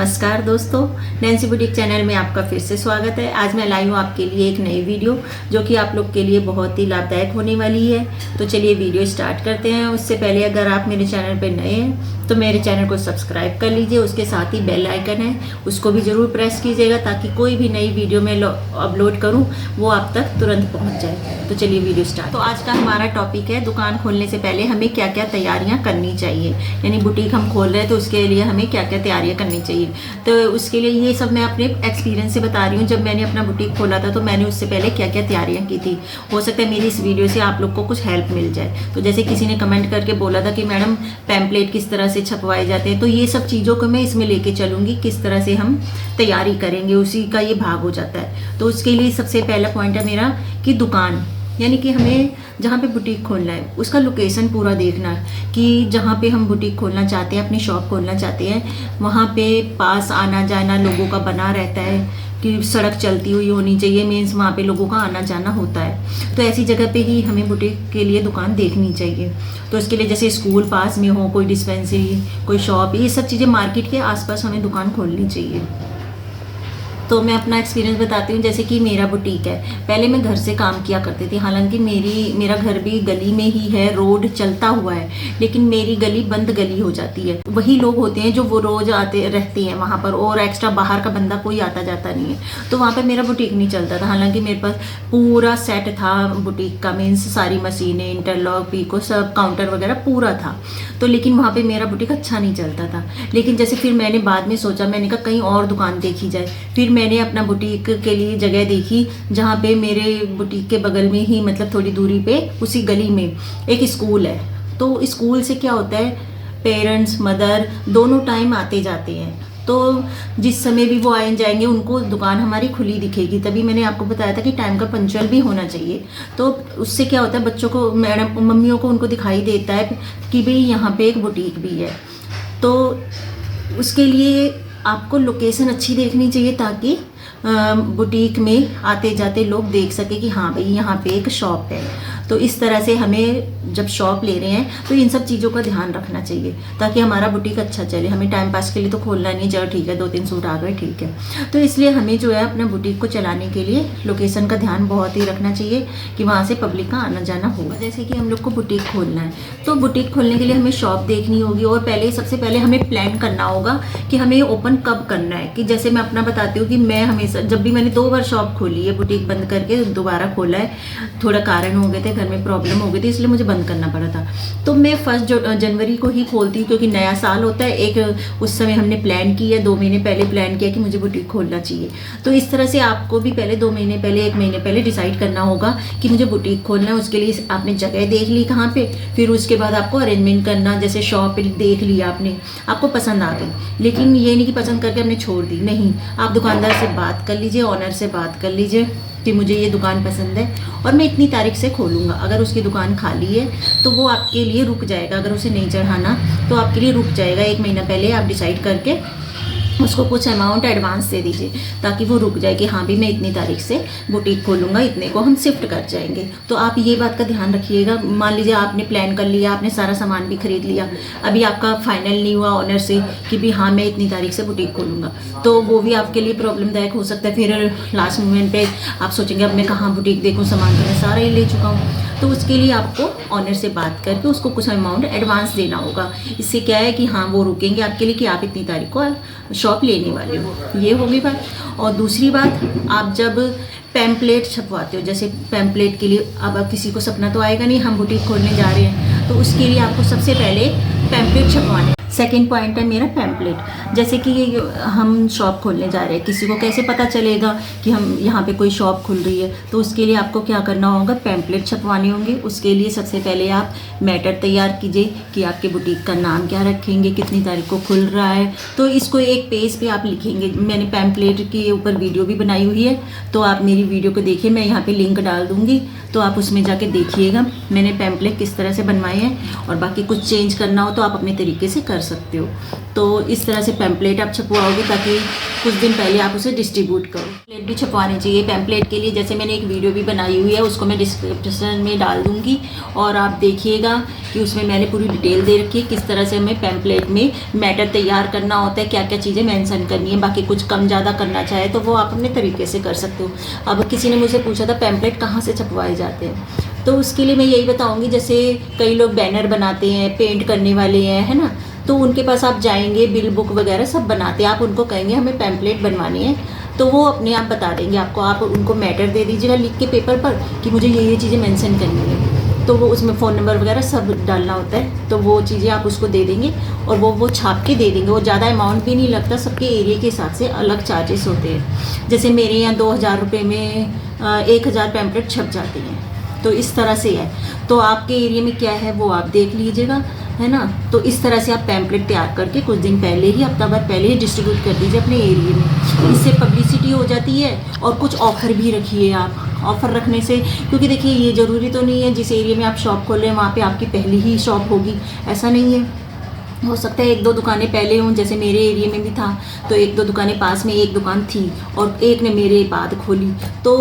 नमस्कार दोस्तों, Nancy boutique channel में आपका फिर से स्वागत है। आज मैं लाई हूँ आपके लिए एक नई वीडियो जो कि आप लोग के लिए बहुत ही लाभदायक होने वाली है। तो चलिए वीडियो स्टार्ट करते हैं। उससे पहले अगर आप मेरे चैनल पर नए हैं तो मेरे चैनल को सब्सक्राइब कर लीजिए। उसके साथ ही बेल आइकन है, उसको भी ज़रूर प्रेस कीजिएगा ताकि कोई भी नई वीडियो मैं अपलोड करूँ वो आप तक तुरंत पहुँच जाए। तो चलिए वीडियो स्टार्ट। तो आज का हमारा टॉपिक है दुकान खोलने से पहले हमें क्या क्या तैयारियाँ करनी चाहिए। यानी बुटीक हम खोल रहे हैं तो उसके लिए हमें क्या क्या तैयारियाँ करनी चाहिए। तो उसके लिए ये सब मैं अपने एक्सपीरियंस से बता रही हूँ। जब मैंने अपना बुटीक खोला था तो मैंने उससे पहले क्या क्या तैयारियाँ की थी। हो सकता है मेरी इस वीडियो से आप लोग को कुछ हेल्प मिल जाए। तो जैसे किसी ने कमेंट करके बोला था कि मैडम पैम्पलेट किस तरह से छपवाए जाते हैं, तो ये सब चीज़ों को मैं इसमें लेके चलूँगी, किस तरह से हम तैयारी करेंगे, उसी का ये भाग हो जाता है। तो उसके लिए सबसे पहला पॉइंट है मेरा कि दुकान, यानी कि हमें जहाँ पे बुटीक खोलना है उसका लोकेशन पूरा देखना है कि जहाँ पे हम बुटीक खोलना चाहते हैं, अपनी शॉप खोलना चाहते हैं, वहाँ पे पास आना जाना लोगों का बना रहता है कि सड़क चलती हुई होनी चाहिए। मीन्स वहाँ पे लोगों का आना जाना होता है। तो ऐसी जगह पे ही हमें बुटीक के लिए दुकान देखनी चाहिए। तो इसके लिए जैसे स्कूल पास में हो, कोई डिस्पेंसरी, कोई शॉप, ये सब चीज़ें मार्केट के आसपास हमें दुकान खोलनी चाहिए। तो मैं अपना एक्सपीरियंस बताती हूँ। जैसे कि मेरा बुटीक है, पहले मैं घर से काम किया करती थी। हालांकि मेरा घर भी गली में ही है, रोड चलता हुआ है, लेकिन मेरी गली बंद गली हो जाती है। वही लोग होते हैं जो वो रोज आते रहते हैं वहाँ पर, और एक्स्ट्रा बाहर का बंदा कोई आता जाता नहीं है। तो वहाँ पर मेरा बुटीक नहीं चलता था। हालांकि मेरे पास पूरा सेट था बुटीक का, मीन्स सारी मशीनें, इंटरलॉक, पीको, सब काउंटर वगैरह पूरा था। तो लेकिन वहाँ पर मेरा बुटीक अच्छा नहीं चलता था। लेकिन जैसे फिर मैंने बाद में सोचा, मैंने कहा कहीं और दुकान देखी जाए। फिर मैंने अपना बुटीक के लिए जगह देखी जहाँ पे मेरे बुटीक के बगल में ही, मतलब थोड़ी दूरी पे, उसी गली में एक स्कूल है। तो स्कूल से क्या होता है, पेरेंट्स मदर दोनों टाइम आते जाते हैं। तो जिस समय भी वो आए जाएंगे उनको दुकान हमारी खुली दिखेगी। तभी मैंने आपको बताया था कि टाइम का पंक्चुअल भी होना चाहिए। तो उससे क्या होता है, बच्चों को, मैडम मम्मियों को, उनको दिखाई देता है कि भाई यहाँ पे एक बुटीक भी है। तो उसके लिए आपको लोकेशन अच्छी देखनी चाहिए ताकि बुटीक में आते जाते लोग देख सके कि हाँ भाई यहाँ पे एक शॉप है। तो इस तरह से हमें जब शॉप ले रहे हैं तो इन सब चीज़ों का ध्यान रखना चाहिए ताकि हमारा बुटीक अच्छा चले। हमें टाइम पास के लिए तो खोलना नहीं, चलो ठीक है 2-3 सूट आ गए, ठीक है। तो इसलिए हमें जो है अपना बुटीक को चलाने के लिए लोकेशन का ध्यान बहुत ही रखना चाहिए कि वहाँ से पब्लिक का आना जाना होगा। जैसे कि हम लोग को बुटीक खोलना है तो बुटीक खोलने के लिए हमें शॉप देखनी होगी, और सबसे पहले हमें प्लान करना होगा कि हमें ओपन कब करना है। कि जैसे मैं अपना बताती हूँ कि मैं हमेशा, जब भी मैंने 2 बार शॉप खोली है, बुटीक बंद करके दोबारा खोला है, थोड़ा कारण हो गए थे, घर में प्रॉब्लम हो गई थी, इसलिए मुझे बंद करना पड़ा था। तो मैं 1 जनवरी को ही खोलती हूँ क्योंकि नया साल होता है। एक उस समय हमने प्लान किया, 2 महीने पहले प्लान किया कि मुझे बुटीक खोलना चाहिए। तो इस तरह से आपको भी पहले 2 महीने पहले, 1 महीने पहले डिसाइड करना होगा कि मुझे बुटीक खोलना है। उसके लिए आपने जगह देख ली कहाँ पे, फिर उसके बाद आपको अरेंजमेंट करना। जैसे शॉप देख लिया आपने, आपको पसंद आ गई, लेकिन ये नहीं कि पसंद करके हमने छोड़ दी, नहीं। आप दुकानदार से बात कर लीजिए, ऑनर से बात कर लीजिए कि मुझे ये दुकान पसंद है और मैं इतनी तारीख से खोलूँगा। अगर उसकी दुकान खाली है तो वो आपके लिए रुक जाएगा। अगर उसे नहीं चढ़ाना तो आपके लिए रुक जाएगा। 1 महीना पहले आप डिसाइड करके उसको कुछ अमाउंट एडवांस दे दीजिए ताकि वो रुक जाए कि हाँ भी मैं इतनी तारीख से बुटीक खोलूँगा, इतने को हम शिफ्ट कर जाएंगे। तो आप ये बात का ध्यान रखिएगा। मान लीजिए आपने प्लान कर लिया, आपने सारा सामान भी खरीद लिया, अभी आपका फाइनल नहीं हुआ ऑनर से कि भी हाँ मैं इतनी तारीख से बुटीक खोलूँगा, तो वो भी आपके लिए प्रॉब्लमदायक हो सकता है। फिर लास्ट मोमेंट पे आप सोचेंगे अब मैं कहाँ बुटीक देखूँ, सामान तो मैं सारा ही ले चुका हूँ। तो उसके लिए आपको ऑनर से बात करके उसको कुछ अमाउंट एडवांस देना होगा। इससे क्या है कि हाँ वो रुकेंगे आपके लिए कि आप इतनी तारीख को शॉप लेने वाले हो। ये होगी बात। और दूसरी बात, आप जब पैम्पलेट छपवाते हो, जैसे पैम्पलेट के लिए अब किसी को सपना तो आएगा नहीं हम बुटीक खोलने जा रहे हैं, तो उसके लिए आपको सबसे पहले पैम्पलेट छपवाने। सेकंड पॉइंट है मेरा पैम्पलेट। जैसे कि हम शॉप खोलने जा रहे हैं, किसी को कैसे पता चलेगा कि हम यहाँ पे कोई शॉप खुल रही है, तो उसके लिए आपको क्या करना होगा, पैम्पलेट छपवाने होंगे। उसके लिए सबसे पहले आप मैटर तैयार कीजिए कि आपके बुटीक का नाम क्या रखेंगे, कितनी तारीख को खुल रहा है। तो इसको एक पेज पे आप लिखेंगे। मैंने पैम्पलेट के ऊपर वीडियो भी बनाई हुई है, तो आप मेरी वीडियो को देखिए, मैं यहाँ पे लिंक डाल दूँगी, तो आप उसमें जाके देखिएगा मैंने पैम्पलेट किस तरह से बनवाए हैं। और बाकी कुछ चेंज करना हो तो आप अपने तरीके से कर कर सकते हो। तो इस तरह से पैम्पलेट आप छपवाओगे ताकि कुछ दिन पहले आप उसे डिस्ट्रीब्यूट करो। पैम्पलेट भी छपवाने चाहिए। पैम्पलेट के लिए जैसे मैंने एक वीडियो भी बनाई हुई है, उसको मैं डिस्क्रिप्शन में डाल दूँगी और आप देखिएगा कि उसमें मैंने पूरी डिटेल दे रखी है किस तरह से हमें पैम्पलेट में मैटर तैयार करना होता है, क्या क्या चीज़ें मेंशन करनी है। बाकी कुछ कम ज़्यादा करना चाहे तो वो आप अपने तरीके से कर सकते हो। अब किसी ने मुझसे पूछा था पैम्पलेट कहाँ से छपवाए जाते हैं, तो उसके लिए मैं यही बताऊँगी। जैसे कई लोग बैनर बनाते हैं, पेंट करने वाले हैं, है ना, तो उनके पास आप जाएंगे, बिल बुक वगैरह सब बनाते हैं। आप उनको कहेंगे हमें पैम्पलेट बनवानी है, तो वो अपने आप बता देंगे आपको। आप उनको मैटर दे दीजिएगा लिख के पेपर पर कि मुझे ये चीज़ें मेंशन करनी है, तो वो उसमें फ़ोन नंबर वगैरह सब डालना होता है। तो वो चीज़ें आप उसको दे देंगे और वो छाप के दे देंगे। वो ज़्यादा अमाउंट भी नहीं लगता, सबके एरिया के हिसाब से अलग चार्जेस होते हैं। जैसे मेरे यहाँ 2000 रुपये में 1000 पैम्पलेट छप जाती हैं। तो इस तरह से है। तो आपके एरिया में क्या है वो आप देख लीजिएगा, है ना। तो इस तरह से आप पैम्पलेट तैयार करके कुछ दिन पहले ही, हफ्ता भर पहले ही डिस्ट्रीब्यूट कर दीजिए अपने एरिया में। इससे पब्लिसिटी हो जाती है और कुछ ऑफ़र भी रखिए आप। ऑफ़र रखने से, क्योंकि देखिए ये ज़रूरी तो नहीं है जिस एरिया में आप शॉप खोल रहे हैं वहाँ पे आपकी पहली ही शॉप होगी, ऐसा नहीं है। हो सकता है 1-2 दुकानें पहले हों, जैसे मेरे एरिया में भी था। तो 1-2 दुकानें पास में एक दुकान थी और एक ने मेरे बाद खोली। तो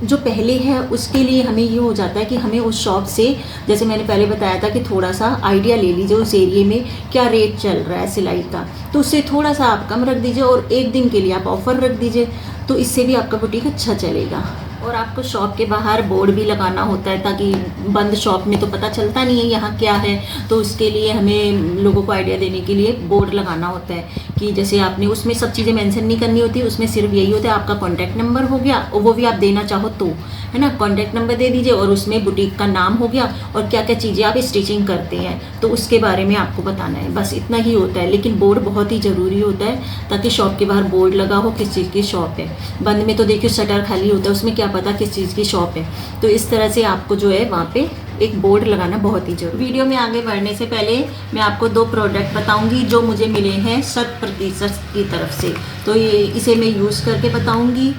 जो पहले है उसके लिए हमें ये हो जाता है कि हमें उस शॉप से, जैसे मैंने पहले बताया था कि थोड़ा सा आइडिया ले लीजिए उस एरिया में क्या रेट चल रहा है सिलाई का, तो उससे थोड़ा सा आप कम रख दीजिए और एक दिन के लिए आप ऑफ़र रख दीजिए। तो इससे भी आपका बुटीक अच्छा चलेगा। और आपको शॉप के बाहर बोर्ड भी लगाना होता है ताकि बंद शॉप में तो पता चलता नहीं है यहाँ क्या है। तो उसके लिए हमें लोगों को आइडिया देने के लिए बोर्ड लगाना होता है कि जैसे आपने उसमें सब चीज़ें मेंशन नहीं करनी होती, उसमें सिर्फ यही होता है आपका कॉन्टैक्ट नंबर हो गया, और वो भी आप देना चाहो तो, है ना, कॉन्टैक्ट नंबर दे दीजिए और उसमें बुटीक का नाम हो गया और क्या क्या चीज़ें आप स्टिचिंग करते हैं तो उसके बारे में आपको बताना है। बस इतना ही होता है। लेकिन बोर्ड बहुत ही ज़रूरी होता है ताकि शॉप के बाहर बोर्ड लगा हो किस चीज़ की शॉप है। बंद में तो देखिए शटर खाली होता है, उसमें क्या पता किस चीज़ की शॉप है। तो इस तरह से आपको जो है वहाँ पे एक बोर्ड लगाना बहुत ही जरूरी। वीडियो में आगे बढ़ने से पहले मैं आपको 2 प्रोडक्ट बताऊंगी जो मुझे मिले हैं 100% की तरफ से। तो इसे मैं यूज़ करके बताऊंगी।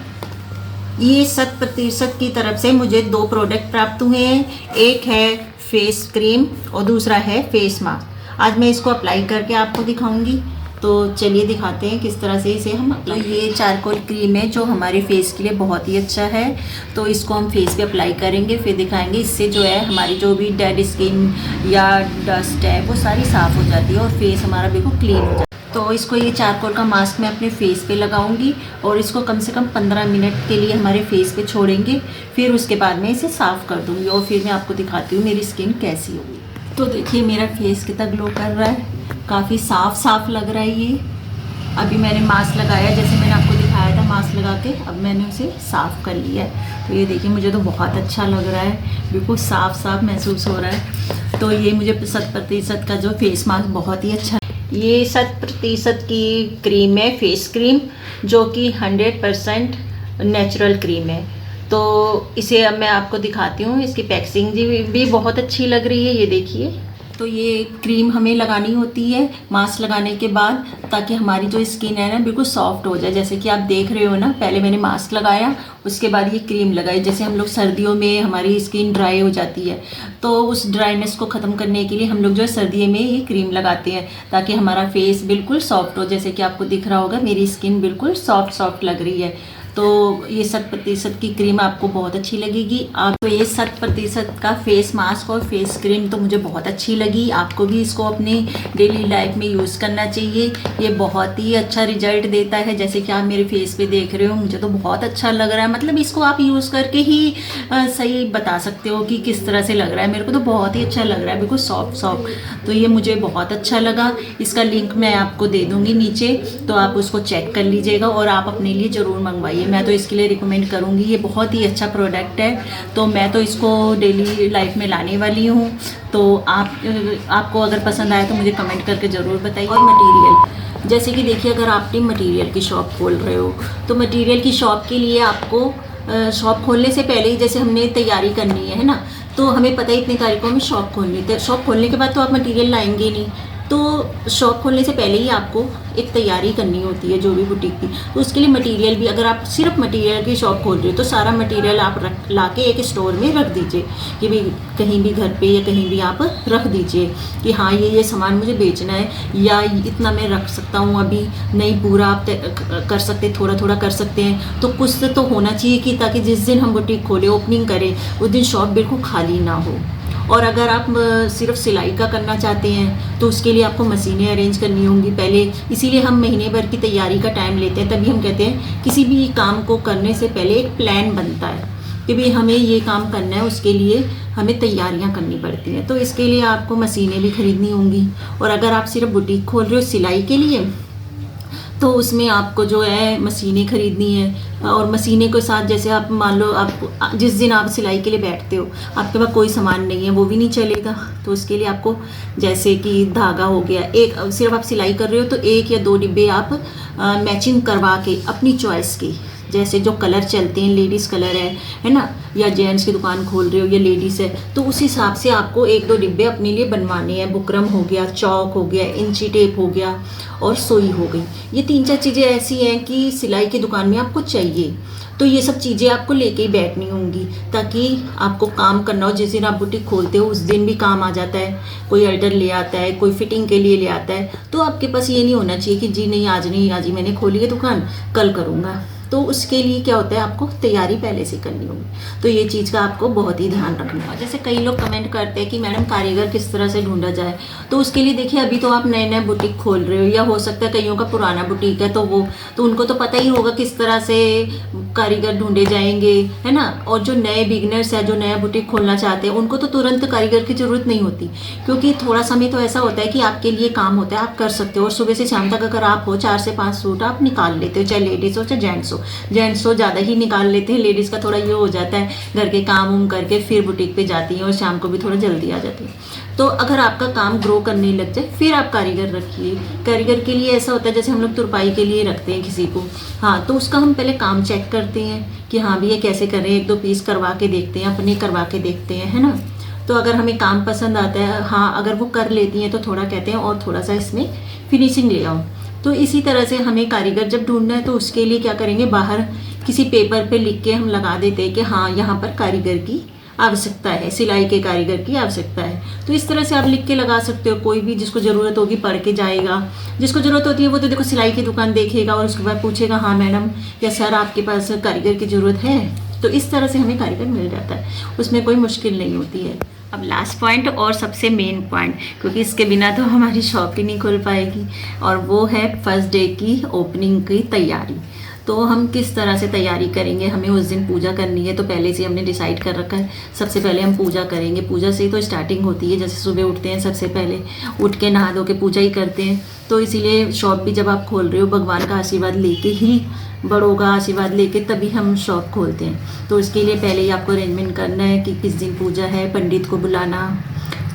ये 100% की तरफ से मुझे 2 प्रोडक्ट प्राप्त हुए हैं। एक है फेस क्रीम और दूसरा है फेस मास्क। आज मैं इसको अप्लाई करके आपको दिखाऊंगी। तो चलिए दिखाते हैं किस तरह से इसे हम अप्लाई। तो ये चारकोल क्रीम है जो हमारे फेस के लिए बहुत ही अच्छा है। तो इसको हम फेस पे अप्लाई करेंगे, फिर दिखाएंगे। इससे जो है हमारी जो भी डेड स्किन या डस्ट है वो सारी साफ़ हो जाती है और फेस हमारा बिल्कुल क्लीन हो जाता है। तो इसको ये चारकोल का मास्क मैं अपने फेस पे लगाऊंगी और इसको कम से कम 15 मिनट के लिए हमारे फेस पे छोड़ेंगे। फिर उसके बाद मैं इसे साफ़ कर दूँगी और फिर मैं आपको दिखाती हूँ मेरी स्किन कैसी होगी। तो देखिए मेरा फेस कितना ग्लो कर रहा है, काफ़ी साफ लग रहा है ये। अभी मैंने मास्क लगाया, जैसे मैंने आपको दिखाया था मास्क लगा के, अब मैंने उसे साफ़ कर लिया है। तो ये देखिए मुझे तो बहुत अच्छा लग रहा है, बिल्कुल साफ महसूस हो रहा है। तो ये मुझे 100% का जो फेस मास्क बहुत ही अच्छा, ये 100% की क्रीम है, फेस क्रीम, जो कि 100% नेचुरल क्रीम है। तो इसे अब मैं आपको दिखाती हूँ। इसकी पैकेजिंग भी बहुत अच्छी लग रही है, ये देखिए। तो ये क्रीम हमें लगानी होती है मास्क लगाने के बाद ताकि हमारी जो स्किन है ना बिल्कुल सॉफ्ट हो जाए। जैसे कि आप देख रहे हो ना, पहले मैंने मास्क लगाया, उसके बाद ये क्रीम लगाई। जैसे हम लोग सर्दियों में हमारी स्किन ड्राई हो जाती है, तो उस ड्राइनेस को ख़त्म करने के लिए हम लोग जो है सर्दियों में ये क्रीम लगाते हैं ताकि हमारा फेस बिल्कुल सॉफ्ट हो। जैसे कि आपको दिख रहा होगा मेरी स्किन बिल्कुल सॉफ्ट लग रही है। तो ये 100% की क्रीम आपको बहुत अच्छी लगेगी। आप तो ये 100% का फेस मास्क और फेस क्रीम तो मुझे बहुत अच्छी लगी। आपको भी इसको अपनी डेली लाइफ में यूज़ करना चाहिए। ये बहुत ही अच्छा रिजल्ट देता है। जैसे कि आप मेरे फेस पे देख रहे हो, मुझे तो बहुत अच्छा लग रहा है। मतलब इसको आप यूज़ करके ही सही बता सकते हो कि किस तरह से लग रहा है। मेरे को तो बहुत ही अच्छा लग रहा है, बिल्कुल सॉफ्ट। तो ये मुझे बहुत अच्छा लगा। इसका लिंक मैं आपको दे दूँगी नीचे, तो आप उसको चेक कर लीजिएगा और आप अपने लिए ज़रूर मंगवाइए। मैं तो इसके लिए रिकमेंड करूँगी। ये बहुत ही अच्छा प्रोडक्ट है, तो मैं तो इसको डेली लाइफ में लाने वाली हूँ। तो आपको अगर पसंद आया तो मुझे कमेंट करके ज़रूर बताइए। और मटेरियल, जैसे कि देखिए अगर आप मटेरियल की शॉप खोल रहे हो तो मटेरियल की शॉप के लिए आपको शॉप खोलने से पहले ही जैसे हमने तैयारी करनी है ना, तो हमें पता है इतनी तारीख को हमें शॉप खोलनी है। तो शॉप खोलने के बाद तो आप मटेरियल लाएंगे नहीं, तो शॉप खोलने से पहले ही आपको एक तैयारी करनी होती है जो भी बुटीक की। तो उसके लिए मटेरियल भी, अगर आप सिर्फ मटेरियल की शॉप खोल रहे हो तो सारा मटेरियल आप ला के एक स्टोर में रख दीजिए कि भाई कहीं भी घर पे या कहीं भी आप रख दीजिए कि हाँ ये सामान मुझे बेचना है, या इतना मैं रख सकता हूँ, अभी नहीं पूरा आप कर सकते, थोड़ा थोड़ा कर सकते हैं। तो कुछ तो होना चाहिए कि ताकि जिस दिन हम बुटीक खोलें, ओपनिंग करें, उस दिन शॉप बिल्कुल खाली ना हो। और अगर आप सिर्फ सिलाई का करना चाहते हैं तो उसके लिए आपको मशीनें अरेंज करनी होंगी पहले। इसीलिए हम महीने भर की तैयारी का टाइम लेते हैं। तभी हम कहते हैं किसी भी काम को करने से पहले एक प्लान बनता है कि भाई हमें ये काम करना है, उसके लिए हमें तैयारियां करनी पड़ती हैं। तो इसके लिए आपको मशीनें भी खरीदनी होंगी। और अगर आप सिर्फ बुटीक खोल रहे हो सिलाई के लिए तो उसमें आपको जो है मशीनें खरीदनी है। और मशीनें के साथ जैसे आप मान लो आप जिस दिन आप सिलाई के लिए बैठते हो आपके पास कोई सामान नहीं है, वो भी नहीं चलेगा। तो उसके लिए आपको जैसे कि धागा हो गया, एक सिर्फ आप सिलाई कर रहे हो तो 1 या 2 डिब्बे आप मैचिंग करवा के अपनी चॉइस की, जैसे जो कलर चलते हैं, लेडीज़ कलर है ना, या जेंट्स की दुकान खोल रहे हो या लेडीज़ है, तो उस हिसाब से आपको 1-2 डिब्बे अपने लिए बनवाने हैं। बुकरम हो गया, चौक हो गया, इंची टेप हो गया और सुई हो गई। ये 3-4 चीज़ें ऐसी हैं कि सिलाई की दुकान में आपको चाहिए। तो ये सब चीज़ें आपको लेके ही बैठनी होंगी ताकि आपको काम करना हो। जिस दिन आप बुटीक खोलते हो उस दिन भी काम आ जाता है, कोई अल्टर ले आता है, कोई फिटिंग के लिए ले आता है। तो आपके पास ये नहीं होना चाहिए कि जी नहीं आज नहीं, आज ही मैंने खोली है दुकान, कल करूँगा। तो उसके लिए क्या होता है, आपको तैयारी पहले से करनी होगी। तो ये चीज़ का आपको बहुत ही ध्यान रखना है। जैसे कई लोग कमेंट करते हैं कि मैडम कारीगर किस तरह से ढूंढा जाए, तो उसके लिए देखिए अभी तो आप नए नए बुटीक खोल रहे हो, या हो सकता है कईयों का पुराना बुटीक है तो उनको तो पता ही होगा किस तरह से कारीगर ढूंढे जाएंगे, है ना। और जो नए बिगनर्स है, जो नया बुटीक खोलना चाहते हैं, उनको तो तुरंत कारीगर की ज़रूरत नहीं होती, क्योंकि थोड़ा समय तो ऐसा होता है कि आपके लिए काम होता है, आप कर सकते हो। और सुबह से शाम तक अगर आप हो 4 से 5 सूट आप निकाल लेते हो, चाहे लेडीज़ हो चाहे जेंट्स हो। जेंट्स तो ज़्यादा ही निकाल लेते हैं, लेडीज़ का थोड़ा ये हो जाता है घर के काम उम करके फिर बुटीक पे जाती हैं और शाम को भी थोड़ा जल्दी आ जाती हैं। तो अगर आपका काम ग्रो करने लग जाए फिर आप कारीगर रखिए। कारीगर के लिए ऐसा होता है जैसे हम लोग तुरपाई के लिए रखते हैं किसी को, हाँ, तो उसका हम पहले काम चेक करते हैं कि हाँ भी ये कैसे कर रहे हैं, 1-2 पीस करवा के देखते हैं, अपने करवा के देखते हैं, है ना। तो अगर हमें काम पसंद आता है, हाँ अगर वो कर लेती हैं तो थोड़ा कहते हैं और थोड़ा सा इसमें फिनिशिंग ले आओ। तो इसी तरह से हमें कारीगर जब ढूंढना है तो उसके लिए क्या करेंगे, बाहर किसी पेपर पे लिख के हम लगा देते हैं कि हाँ यहाँ पर कारीगर की आवश्यकता है, सिलाई के कारीगर की आवश्यकता है। तो इस तरह से आप लिख के लगा सकते हो। कोई भी जिसको ज़रूरत होगी पढ़ के जाएगा, जिसको ज़रूरत होती है वो तो देखो सिलाई की दुकान देखेगा और उसके बाद पूछेगा हाँ मैडम या सर आपके पास कारीगर की ज़रूरत है। तो इस तरह से हमें कारीगर मिल जाता है, उसमें कोई मुश्किल नहीं होती है। अब लास्ट पॉइंट और सबसे मेन पॉइंट, क्योंकि इसके बिना तो हमारी शॉप ही नहीं खुल पाएगी, और वो है फर्स्ट डे की ओपनिंग की तैयारी। तो हम किस तरह से तैयारी करेंगे, हमें उस दिन पूजा करनी है तो पहले से हमने डिसाइड कर रखा है। सबसे पहले हम पूजा करेंगे, पूजा से ही तो स्टार्टिंग होती है। जैसे सुबह उठते हैं सबसे पहले उठ के नहा धो के पूजा ही करते हैं। तो इसीलिए शॉप भी जब आप खोल रहे हो भगवान का आशीर्वाद लेके ही, बड़ों का आशीर्वाद लेके तभी हम शॉप खोलते हैं। तो इसके लिए पहले ही आपको अरेंजमेंट करना है कि किस दिन पूजा है, पंडित को बुलाना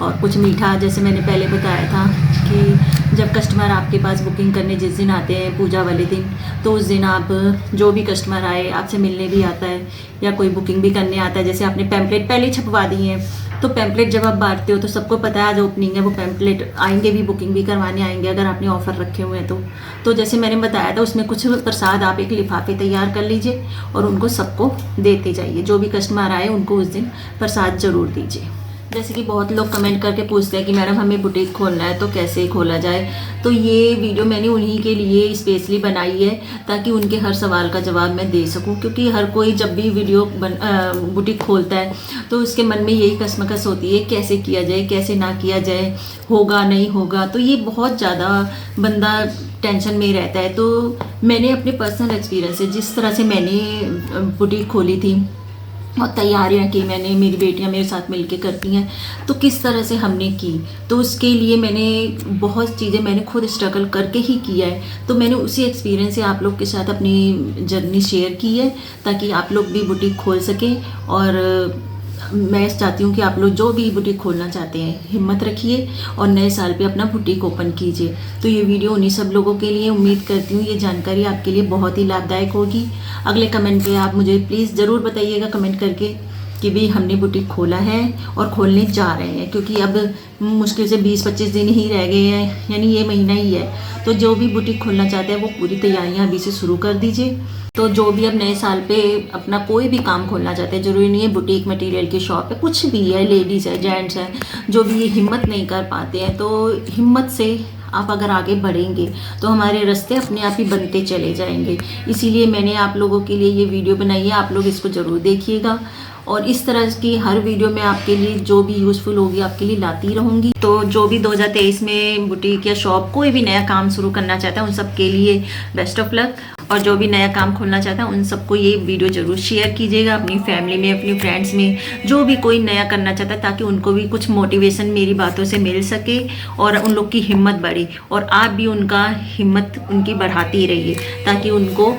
और कुछ मीठा, जैसे मैंने पहले बताया था कि जब कस्टमर आपके पास बुकिंग करने जिस दिन आते हैं पूजा वाले दिन, तो उस दिन आप जो भी कस्टमर आए, आपसे मिलने भी आता है या कोई बुकिंग भी करने आता है, जैसे आपने पैम्पलेट पहले छपवा दिए हैं तो पैम्पलेट जब आप बांटते हो तो सबको पता है आज ओपनिंग है, वो पैम्पलेट आएंगे भी, बुकिंग भी करवाने आएंगे अगर आपने ऑफ़र रखे हुए हैं तो जैसे मैंने बताया था उसमें कुछ प्रसाद आप एक लिफाफे तैयार कर लीजिए और उनको सबको देते जाइए। जो भी कस्टमर आए उनको उस दिन प्रसाद ज़रूर दीजिए। जैसे कि बहुत लोग कमेंट करके पूछते हैं कि मैडम हमें बुटीक खोलना है तो कैसे खोला जाए, तो ये वीडियो मैंने उन्हीं के लिए स्पेशली बनाई है ताकि उनके हर सवाल का जवाब मैं दे सकूं। क्योंकि हर कोई जब भी बुटीक खोलता है तो उसके मन में यही कशमकश होती है कैसे किया जाए, कैसे ना किया जाए, होगा नहीं होगा, तो ये बहुत ज़्यादा बंदा टेंशन में रहता है। तो मैंने अपने पर्सनल एक्सपीरियंस से, जिस तरह से मैंने बुटीक खोली थी और तैयारियां की मैंने, मेरी बेटियां मेरे साथ मिलके करती हैं, तो किस तरह से हमने की, तो उसके लिए मैंने बहुत चीज़ें मैंने खुद स्ट्रगल करके ही किया है। तो मैंने उसी एक्सपीरियंस से आप लोग के साथ अपनी जर्नी शेयर की है ताकि आप लोग भी बुटीक खोल सकें। और मैं चाहती हूँ कि आप लोग जो भी बुटीक खोलना चाहते हैं हिम्मत रखिए और नए साल पे अपना बुटीक ओपन कीजिए। तो ये वीडियो उन्हीं सब लोगों के लिए, उम्मीद करती हूँ ये जानकारी आपके लिए बहुत ही लाभदायक होगी। अगले कमेंट पे आप मुझे प्लीज़ ज़रूर बताइएगा कमेंट करके कि भाई हमने बुटीक खोला है और खोलने जा रहे हैं, क्योंकि अब मुश्किल से 20-25 दिन ही रह गए हैं, यानी ये महीना ही है। तो जो भी बुटीक खोलना चाहते हैं वो पूरी तैयारियां अभी से शुरू कर दीजिए। तो जो भी अब नए साल पे अपना कोई भी काम खोलना चाहते हैं, ज़रूरी नहीं है बुटीक मटेरियल की शॉप है, कुछ भी है, लेडीज़ है, जेंट्स है, जो भी ये हिम्मत नहीं कर पाते हैं, तो हिम्मत से आप अगर आगे बढ़ेंगे तो हमारे रास्ते अपने आप ही बनते चले जाएंगे। इसीलिए मैंने आप लोगों के लिए ये वीडियो बनाई है, आप लोग इसको ज़रूर देखिएगा। और इस तरह की हर वीडियो में आपके लिए जो भी यूज़फुल होगी आपके लिए लाती रहूँगी। तो जो भी 2023 में बुटीक या शॉप कोई भी नया काम शुरू करना चाहता है उन सब के लिए बेस्ट ऑफ लक। और जो भी नया काम खोलना चाहता है उन सबको ये वीडियो ज़रूर शेयर कीजिएगा अपनी फैमिली में, अपनी फ्रेंड्स में, जो भी कोई नया करना चाहता है, ताकि उनको भी कुछ मोटिवेशन मेरी बातों से मिल सके और उन लोग की हिम्मत बढ़े, और आप भी उनका हिम्मत उनकी बढ़ाती रहिए ताकि उनको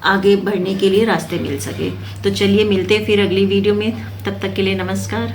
आगे बढ़ने के लिए रास्ते मिल सके। तो चलिए मिलते हैं फिर अगली वीडियो में, तब तक के लिए नमस्कार।